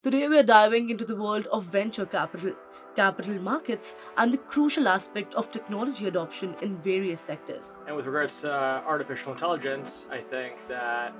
Today, we are diving into the world of venture capital, capital markets, and the crucial aspect of technology adoption in various sectors. And with regards to artificial intelligence, I think that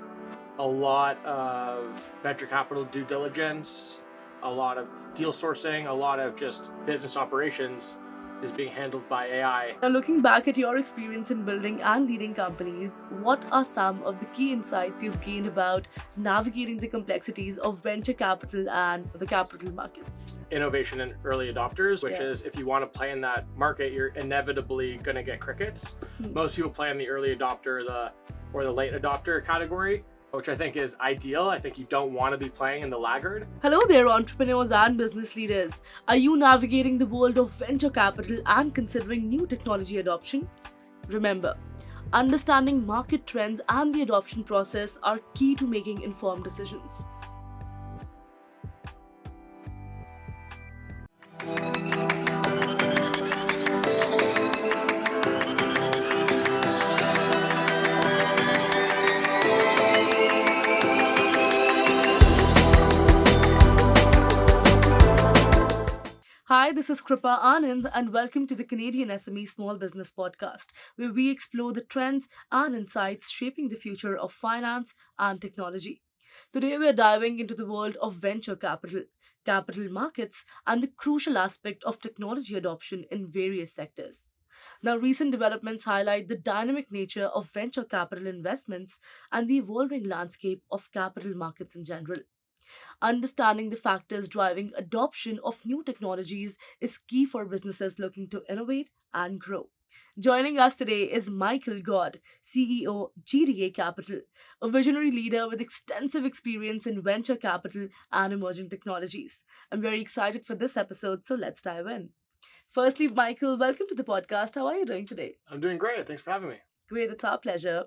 a lot of venture capital due diligence, a lot of deal sourcing, a lot of just business operations is being handled by AI. Now, looking back at your experience in building and leading companies, what are some of the key insights you've gained about navigating the complexities of venture capital and the capital markets? Innovation and early adopters, which Yeah. is if you want to play in that market, you're inevitably going to get crickets. Most people play in the early adopter, or the late adopter category, which I think is ideal. I think you don't want to be playing in the laggard. Hello there, entrepreneurs and business leaders. Are you navigating the world of venture capital and considering new technology adoption? Remember, understanding market trends and the adoption process are key to making informed decisions. Hi, this is Kripa Anand, and welcome to the Canadian SME Small Business Podcast, where we explore the trends and insights shaping the future of finance and technology. Today, we are diving into the world of venture capital, capital markets, and the crucial aspect of technology adoption in various sectors. Now, recent developments highlight the dynamic nature of venture capital investments and the evolving landscape of capital markets in general. Understanding the factors driving adoption of new technologies is key for businesses looking to innovate and grow. Joining us today is Michael Gord, CEO, GDA Capital, a visionary leader with extensive experience in venture capital and emerging technologies. I'm very excited for this episode, so let's dive in. Firstly, Michael, welcome to the podcast. How are you doing today? I'm doing great. Thanks for having me. Great, it's our pleasure.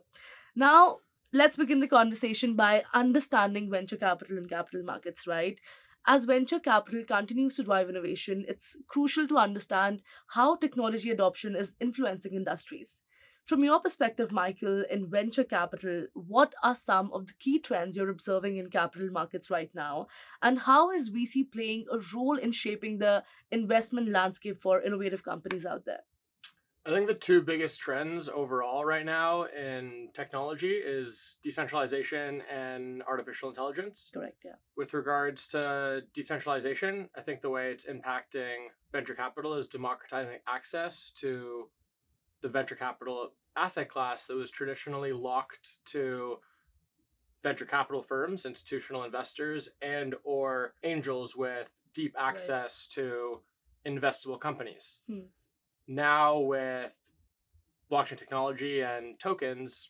Now, let's begin the conversation by understanding venture capital and capital markets, right? As venture capital continues to drive innovation, it's crucial to understand how technology adoption is influencing industries. From your perspective, Michael, in venture capital, what are some of the key trends you're observing in capital markets right now? And how is VC playing a role in shaping the investment landscape for innovative companies out there? I think the two biggest trends overall right now in technology is decentralization and artificial intelligence. Correct, yeah. With regards to decentralization, I think the way it's impacting venture capital is democratizing access to the venture capital asset class that was traditionally locked to venture capital firms, institutional investors, and or angels with deep access to investable companies. Now with blockchain technology and tokens,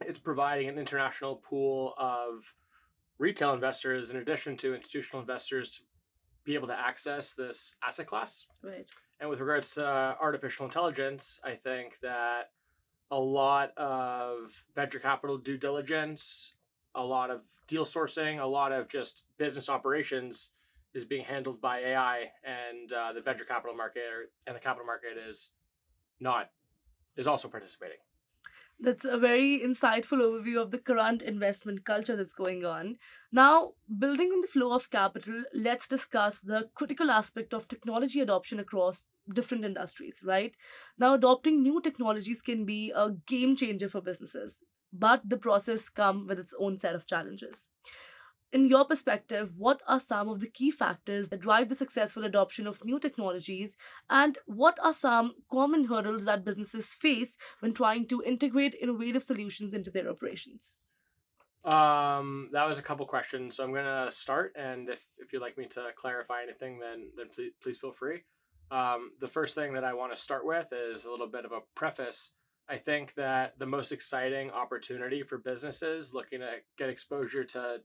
it's providing an international pool of retail investors in addition to institutional investors to be able to access this asset class. Right. And with regards to artificial intelligence, I think that a lot of venture capital due diligence, a lot of deal sourcing, a lot of just business operations is being handled by AI, and the venture capital market and the capital market is also participating. That's a very insightful overview of the current investment culture that's going on. Now, building on the flow of capital, let's discuss the critical aspect of technology adoption across different industries, right? Now, adopting new technologies can be a game changer for businesses, but the process comes with its own set of challenges. In your perspective, what are some of the key factors that drive the successful adoption of new technologies, and what are some common hurdles that businesses face when trying to integrate innovative solutions into their operations? That was a couple questions, so I'm gonna start, and if you'd like me to clarify anything, then please feel free. The first thing that I want to start with is a little bit of a preface. I think that the most exciting opportunity for businesses looking to get exposure to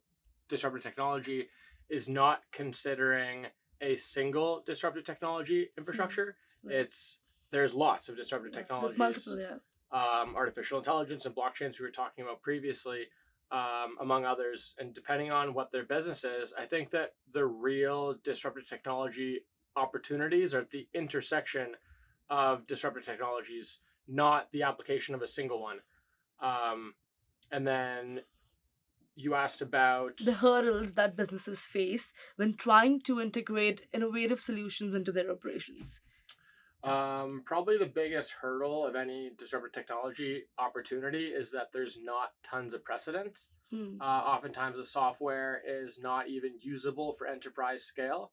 disruptive technology is not considering a single disruptive technology infrastructure. Right. It's There's lots of disruptive There's technologies, multiple, yeah. artificial intelligence and blockchains we were talking about previously, among others. And depending on what their business is, I think that the real disruptive technology opportunities are at the intersection of disruptive technologies, not the application of a single one. And then you asked about The hurdles that businesses face when trying to integrate innovative solutions into their operations. probably the biggest hurdle of any disruptive technology opportunity is that there's not tons of precedent. Hmm. Oftentimes, the software is not even usable for enterprise scale,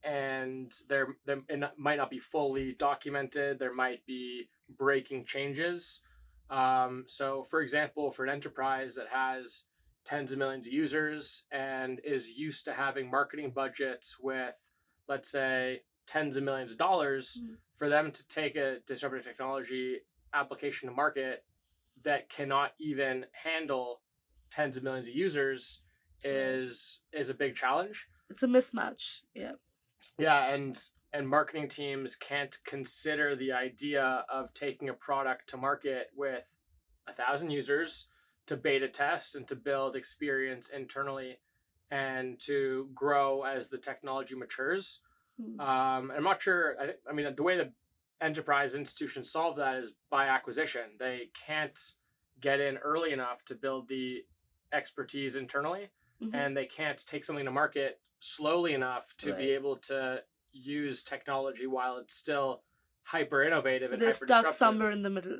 and it might not be fully documented. There might be breaking changes. So, for example, for an enterprise that has tens of millions of users and is used to having marketing budgets with, let's say, tens of millions of dollars, Hmm. for them to take a disruptive technology application to market that cannot even handle tens of millions of users Right. is a big challenge. It's a mismatch. Yeah. Yeah, and marketing teams can't consider the idea of taking a product to market with 1,000 users to beta test and to build experience internally and to grow as the technology matures. Hmm. I'm not sure. I mean, the way that enterprise institutions solve that is by acquisition. They can't get in early enough to build the expertise internally, Mm-hmm. and they can't take something to market slowly enough to be Right. able to use technology while it's still hyper innovative So and they're hyper stuck disruptive. somewhere in the middle.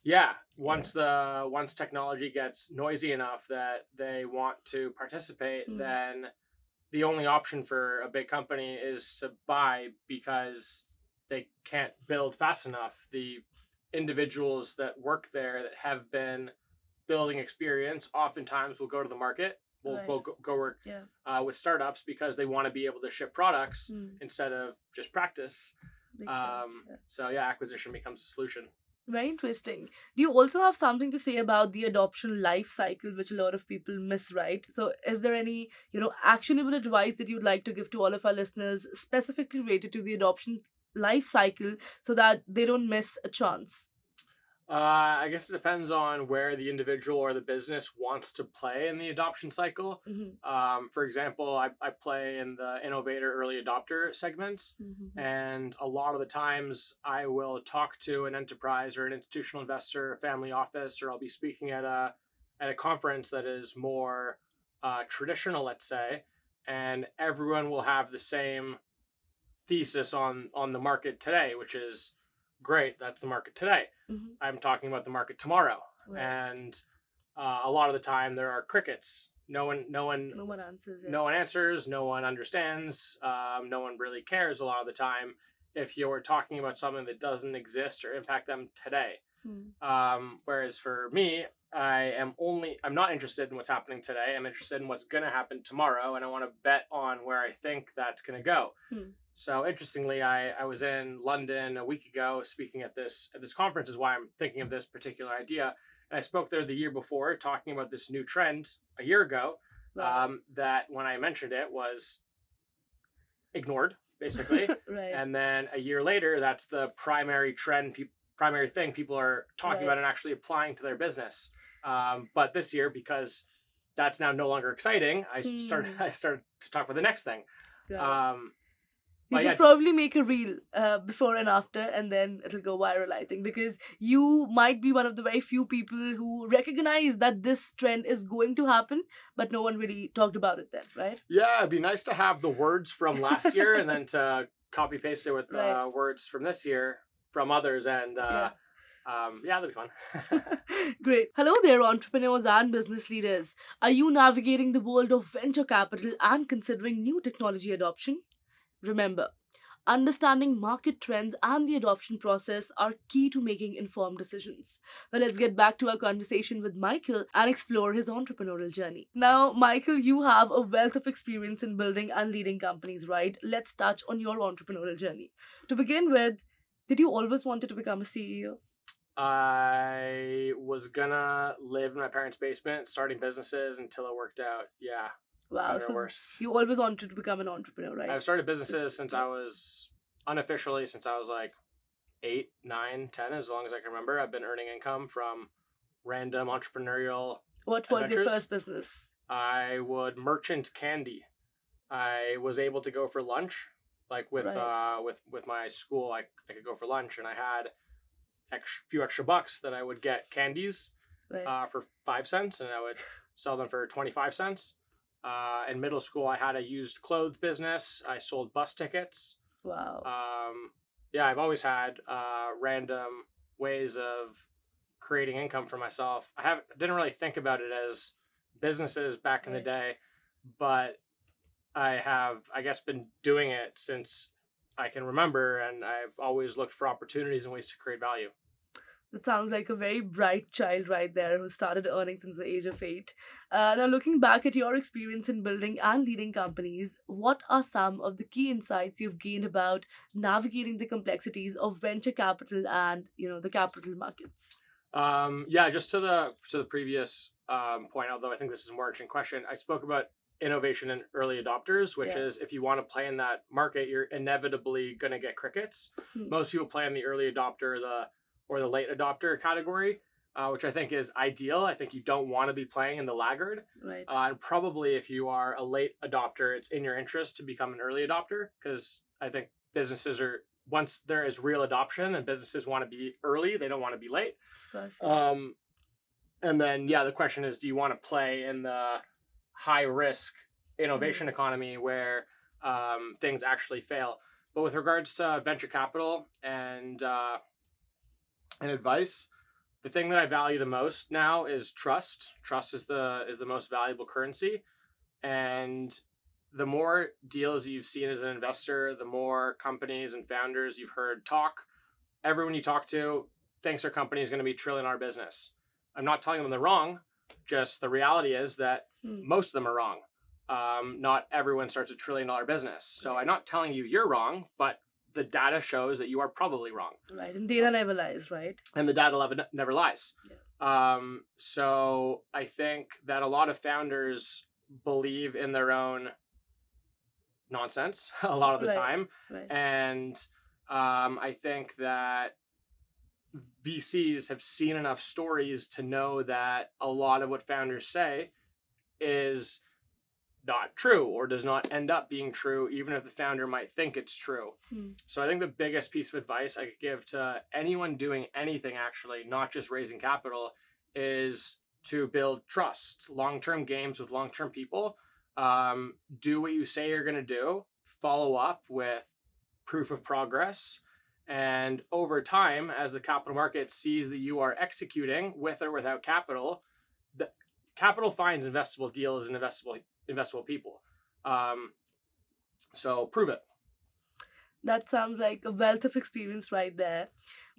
Yeah, Yeah. once technology gets noisy enough that they want to participate, Hmm. then the only option for a big company is to buy because they can't build fast enough. The individuals that work there that have been building experience oftentimes will go to the market, will Right. go work Yeah. with startups because they want to be able to ship products Hmm. instead of just practice. Makes sense. Yeah. So yeah, acquisition becomes the solution. Very interesting. Do you also have something to say about the adoption life cycle, which a lot of people miss, right? So, is there any, actionable advice that you'd like to give to all of our listeners, specifically related to the adoption life cycle, so that they don't miss a chance? I guess it depends on where the individual or the business wants to play in the adoption cycle. Mm-hmm. For example, I play in the innovator early adopter segments, Mm-hmm. and a lot of the times I will talk to an enterprise or an institutional investor, a family office, or I'll be speaking at a conference that is more traditional, let's say, and everyone will have the same thesis on the market today, which is great. That's the market today. Mm-hmm. I'm talking about the market tomorrow, Right. and a lot of the time there are crickets. No one answers it. No one answers. No one understands. No one really cares a lot of the time if you're talking about something that doesn't exist or impact them today. Hmm. Whereas for me, I'm not interested in what's happening today. I'm interested in what's going to happen tomorrow, and I want to bet on where I think that's going to go. Hmm. So interestingly, I was in London a week ago speaking at this conference, is why I'm thinking of this particular idea. And I spoke there the year before talking about this new trend a year ago, Wow. that when I mentioned it was ignored, basically. Right. And then a year later, that's the primary trend, primary thing people are talking Right. about and actually applying to their business. But this year, because that's now no longer exciting, I started to talk about the next thing. Got it. You But should yeah, probably make a reel before and after, and then it'll go viral, I think, because you might be one of the very few people who recognize that this trend is going to happen, but no one really talked about it then, right? yeah, it'd be nice to have the words from last year and then to copy paste it with Right. the words from this year from others, and Yeah. yeah, that'd be fun. Great. Hello there, entrepreneurs and business leaders. Are you navigating the world of venture capital and considering new technology adoption? Remember, understanding market trends and the adoption process are key to making informed decisions. Now, let's get back to our conversation with Michael and explore his entrepreneurial journey. Now, Michael, you have a wealth of experience in building and leading companies, right? Let's touch on your entrepreneurial journey. To begin with, did you always wanted to become a CEO? I was gonna live in my parents' basement, starting businesses until it worked out. Yeah, Wow, better or so worse. you always wanted to become an entrepreneur, right? I've started businesses since I was unofficially since I was like 8, 9, 10, as long as I can remember. I've been earning income from random entrepreneurial What was your adventures. first business? I would merchant candy. I was able to go for lunch, like with Right. with my school. I could go for lunch, and I had few extra bucks that I would get candies. Right. for 5 cents, and I would sell them for 25 cents. In middle school, I had a used clothes business. I sold bus tickets. Wow. Yeah, I've always had random ways of creating income for myself. Didn't really think about it as businesses back in the Right. day, but I have, I guess, been doing it since I can remember, and I've always looked for opportunities and ways to create value. That sounds like a very bright child right there who started earning since the age of 8. Now, looking back at your experience in building and leading companies, what are some of the key insights you've gained about navigating the complexities of venture capital and the capital markets? Yeah, just to the previous point, although I think this is a more interesting question, I spoke about innovation and early adopters, which Yeah. is if you want to play in that market, you're inevitably going to get crickets. Hmm. Most people play in the early adopter, the late adopter category, which I think is ideal. I think you don't want to be playing in the laggard. Right. And probably if you are a late adopter, it's in your interest to become an early adopter, because I think businesses are, once there is real adoption, and businesses want to be early, they don't want to be late. Of course. And then, yeah, the question is, do you want to play in the high risk innovation economy where things actually fail? But with regards to venture capital and advice, the thing that I value the most now is trust. Trust is the most valuable currency, and the more deals you've seen as an investor, the more companies and founders you've heard talk. Everyone you talk to thinks their company is going to be $1 trillion business. I'm not telling them they're wrong. Just the reality is that most of them are wrong. Not everyone starts a $1 trillion business. So I'm not telling you you're wrong, but the data shows that you are probably wrong. Right. And data never lies, right? And the data never lies. Yeah. So I think that a lot of founders believe in their own nonsense a lot of the time. Right. And I think that VCs have seen enough stories to know that a lot of what founders say is not true or does not end up being true, even if the founder might think it's true. So I think the biggest piece of advice I could give to anyone doing anything, actually, not just raising capital, is to build trust, long-term games with long-term people. Do what you say you're going to do, follow up with proof of progress. And over time, as the capital market sees that you are executing with or without capital, the capital finds investable deals and investable people. So prove it. That sounds like a wealth of experience right there.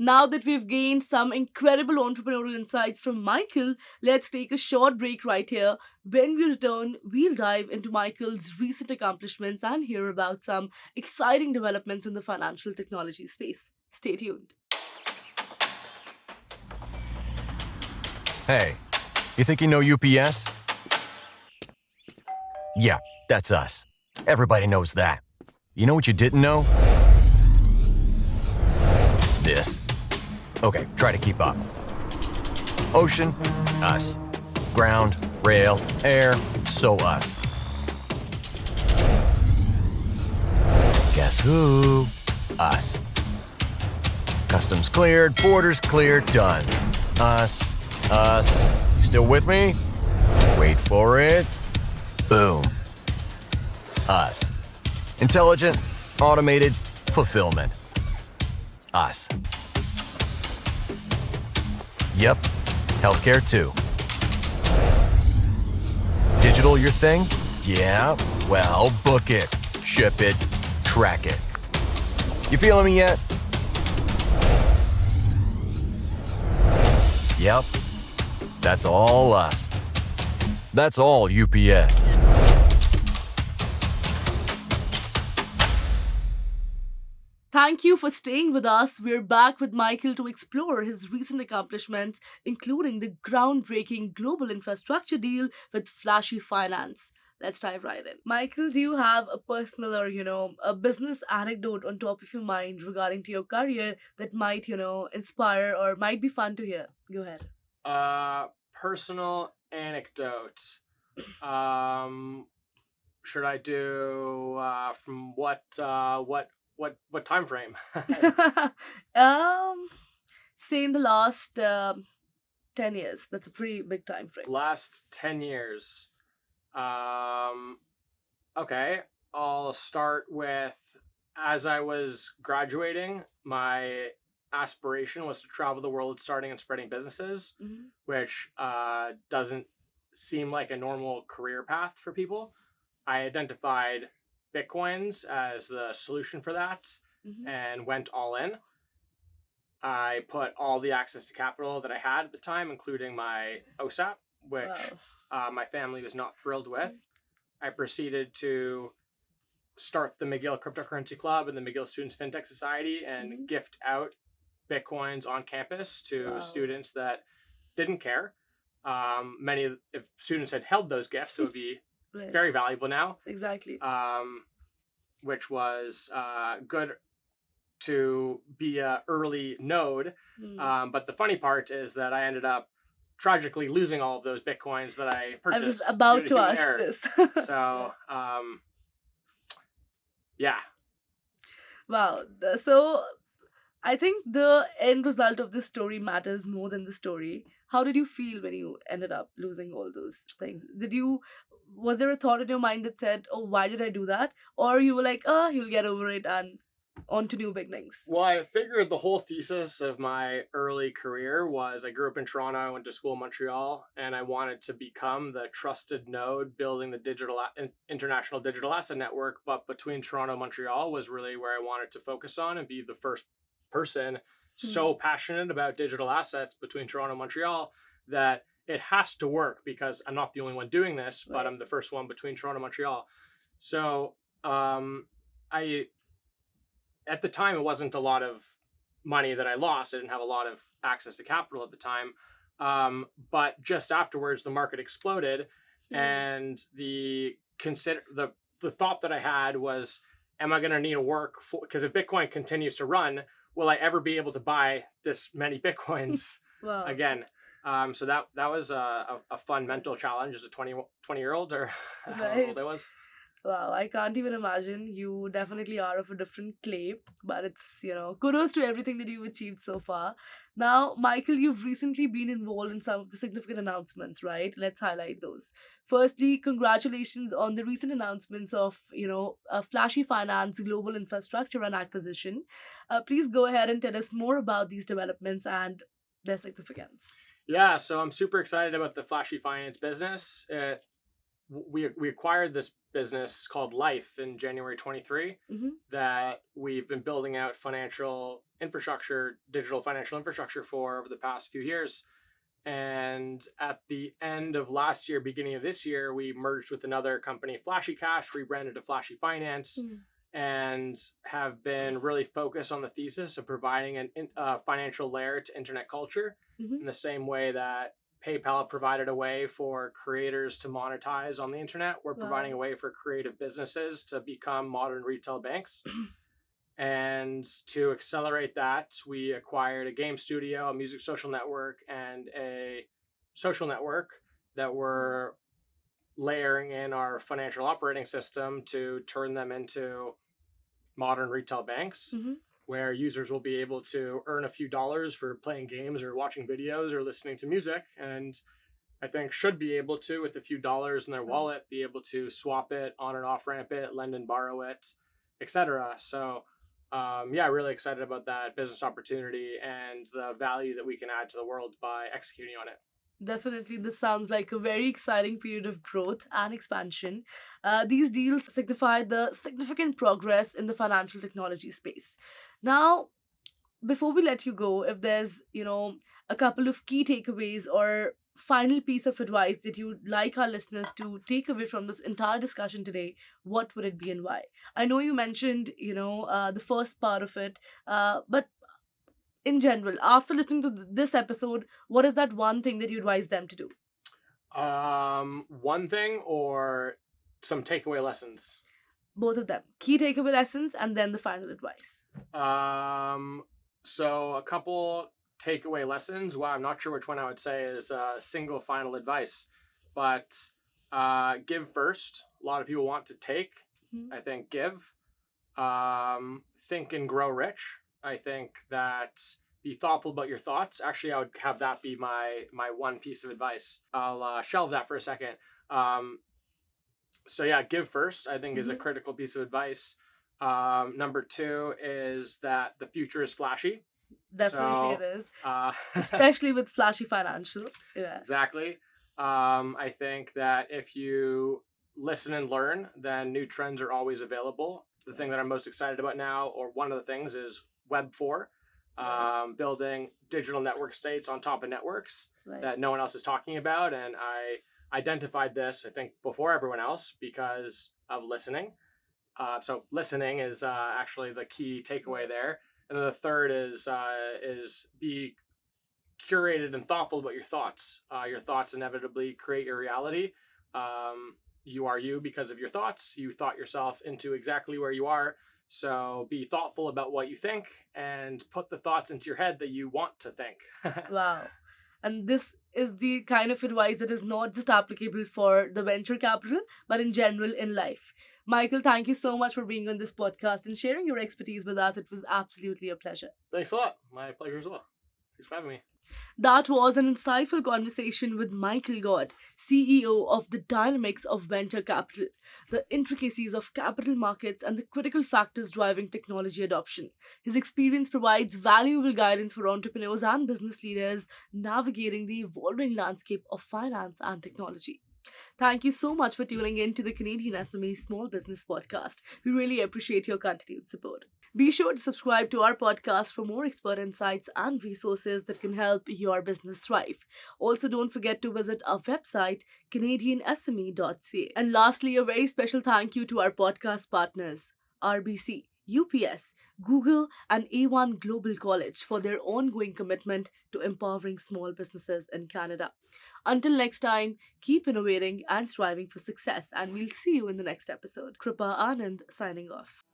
Now that we've gained some incredible entrepreneurial insights from Michael, let's take a short break right here. When we return, we'll dive into Michael's recent accomplishments and hear about some exciting developments in the financial technology space. Stay tuned. Hey, you think you know UPS? Yeah, that's us. Everybody knows that. You know what you didn't know? This. Okay, try to keep up. Ocean, us. Ground, rail, air, so us. Guess who? Us. Customs cleared, borders cleared, done. Us. You still with me? Wait for it. Boom. Us. Intelligent, automated, fulfillment. Us. Yep, healthcare too. Digital your thing? Yeah, well, book it, ship it, track it. You feeling me yet? Yep, that's all us. That's all UPS. Thank you for staying with us. We're back with Michael to explore his recent accomplishments, including the groundbreaking global infrastructure deal with Flashy Finance. Let's dive right in. Michael, do you have a personal or, a business anecdote on top of your mind regarding to your career that might, inspire or might be fun to hear? Go ahead. Personal anecdote. Should I do from what time frame? Say in the last 10 years. That's a pretty big time frame. Last 10 years. Okay, I'll start with, as I was graduating, my aspiration was to travel the world starting and spreading businesses, which doesn't seem like a normal career path for people. I identified Bitcoins as the solution for that and went all in. I put all the access to capital that I had at the time, including my OSAP, which my family was not thrilled with. I proceeded to start the McGill Cryptocurrency Club and the McGill Students FinTech Society and gift out Bitcoins on campus to students that didn't care. If students had held those gifts, it would be very valuable now. Exactly. Which was good to be an early node. But the funny part is that I ended up tragically losing all of those Bitcoins that I purchased. I was about to ask this. So, yeah. Wow. So I think the end result of this story matters more than the story. How did you feel when you ended up losing all those things? Was there a thought in your mind that said, oh, why did I do that? Or you were like, you'll get over it and on to new beginnings? Well, I figured the whole thesis of my early career was I grew up in Toronto, I went to school in Montreal, and I wanted to become the trusted node building the international digital asset network. But between Toronto and Montreal was really where I wanted to focus on and be the first person so passionate about digital assets between Toronto and Montreal that it has to work, because I'm not the only one doing this, but I'm the first one between Toronto and Montreal. So at the time, it wasn't a lot of money that I lost. I didn't have a lot of access to capital at the time. But just afterwards, the market exploded, and the thought that I had was, am I going to need to work for? Because if Bitcoin continues to run, will I ever be able to buy this many Bitcoins again? So that was a fun mental challenge as a 20-year-old, or how old I was. Wow, I can't even imagine. You definitely are of a different clay, but it's, kudos to everything that you've achieved so far. Now, Michael, you've recently been involved in some of the significant announcements, right? Let's highlight those. Firstly, congratulations on the recent announcements of, Flashy Finance, Global Infrastructure and Acquisition. Please go ahead and tell us more about these developments and their significance. Yeah, so I'm super excited about the Flashy Finance business. We acquired this business called Life in January 23 that we've been building out digital financial infrastructure for over the past few years. And at the end of last year, beginning of this year, we merged with another company, Flashy Cash, rebranded to Flashy Finance, and have been really focused on the thesis of providing a financial layer to internet culture in the same way that PayPal provided a way for creators to monetize on the internet. We're providing a way for creative businesses to become modern retail banks. And to accelerate that, we acquired a game studio, a music social network, and a social network that we're layering in our financial operating system to turn them into modern retail banks. Where users will be able to earn a few dollars for playing games or watching videos or listening to music, and I think should be able to, with a few dollars in their wallet, be able to swap it, on and off ramp it, lend and borrow it, etc. So really excited about that business opportunity and the value that we can add to the world by executing on it. Definitely, this sounds like a very exciting period of growth and expansion. These deals signify the significant progress in the financial technology space. Now, before we let you go, if there's, a couple of key takeaways or final piece of advice that you'd like our listeners to take away from this entire discussion today, what would it be and why? I know you mentioned, the first part of it, but in general, after listening to this episode, what is that one thing that you advise them to do? One thing or some takeaway lessons? Both of them. Key takeaway lessons and then the final advice. So a couple takeaway lessons. Wow, I'm not sure which one I would say is single final advice, but give first. A lot of people want to take. I think give. Think and grow rich. I think that be thoughtful about your thoughts. Actually, I would have that be my one piece of advice. I'll shelve that for a second. So yeah, give first, I think, is a critical piece of advice. Number two is that the future is flashy. Definitely it is. Especially with flashy financial. Yeah. Exactly. I think that if you listen and learn, then new trends are always available. The thing that I'm most excited about now, or one of the things, is Web 4. Building digital network states on top of networks that no one else is talking about. And I identified this, I think, before everyone else because of listening. So listening is actually the key takeaway there. And then the third is be curated and thoughtful about your thoughts. Your thoughts inevitably create your reality. You are you because of your thoughts. You thought yourself into exactly where you are. So be thoughtful about what you think and put the thoughts into your head that you want to think. Wow. And this is the kind of advice that is not just applicable for the venture capital, but in general in life. Michael, thank you so much for being on this podcast and sharing your expertise with us. It was absolutely a pleasure. Thanks a lot. My pleasure as well. Thanks for having me. That was an insightful conversation with Michael Gord, CEO of the dynamics of venture capital, the intricacies of capital markets, and the critical factors driving technology adoption. His experience provides valuable guidance for entrepreneurs and business leaders navigating the evolving landscape of finance and technology. Thank you so much for tuning in to the Canadian SME Small Business Podcast. We really appreciate your continued support. Be sure to subscribe to our podcast for more expert insights and resources that can help your business thrive. Also, don't forget to visit our website, CanadianSME.ca. And lastly, a very special thank you to our podcast partners, RBC, UPS, Google, and A1 Global College for their ongoing commitment to empowering small businesses in Canada. Until next time, keep innovating and striving for success, and we'll see you in the next episode. Kripa Anand signing off.